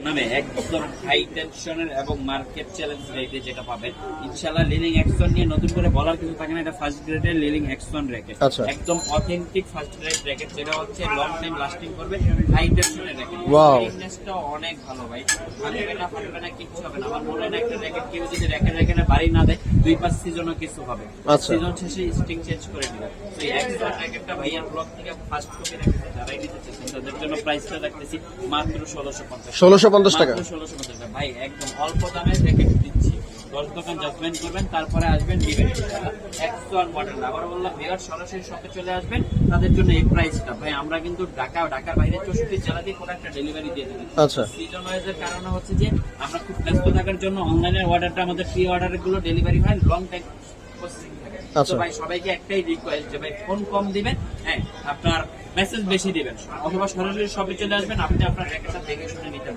নামে একদম হাই টেনশনের এবং মার্কেট চ্যালেঞ্জ রেটে যেটা পাবেন ইনশাআল্লাহ। লিলিং অ্যাকশন নিয়ে নতুন করে বলার কিছু থাকে না, এটা ফার্স্ট গ্রেডের লিলিং অ্যাকশন র্যাকেট, একদম অথেন্টিক ফার্স্ট গ্রেড র্যাকেট, যেটা হচ্ছে লং টাইম লাস্টিং করবে, হাই টেনশনের র্যাকেট। ফিটনেসটা অনেক ভালো ভাই, ফাটবে না কিচ্ছু হবে না। আমার মনে হয় একটা র্যাকেট কেউ যদি র্যাকেটে বাড়ি না দেয় 2-5 সিজনও কিছু হবে, সিজন শেষে স্টিং চেঞ্জ করে দিবে। তো এই অ্যাকশন র্যাকেটটা ভাইয়ার ব্লগ থেকে ফার্স্ট কপি র্যাকেট যারাই নিতে চাচ্ছেন তাদের জন্য প্রাইসটা রাখতেছি মাত্র 1650 টাকা। 1650 টাকা ভাই, একদম অল্প দামে র্যাকেট দিচ্ছি। 10 দোকান জাজমেন্ট করবেন, তারপরে আসবেন নিবেন। অ্যাকশন মডেল আবার বললাম ভিউয়ার সরাসরি শপে চলে আসবেন, তাদের জন্য এই প্রাইসটা। ভাই আমরা কিন্তু ঢাকার বাইরে 64 জেলা দিয়ে কোনো একটা ডেলিভারি দিয়ে দেবেন। আচ্ছা, সিজন ওয়াইজের কারণে হচ্ছে যে আমরা খুব ব্যস্ত থাকার জন্য অনলাইনের অর্ডারটা আমাদের প্রি অর্ডারের গুলো ডেলিভারি হয় লং টাইম প্রসেসিং থাকে। তো ভাই সবাইকে একটাই রিকোয়েস্ট যে ভাই ফোন কম দিবেন, হ্যাঁ আপনার মেসেজ বেশি দিবেন, অথবা সরাসরি শপে চলে আসবেন, আপনি আপনার র্যাকেটটা দেখে শুনে নিতে পারবেন।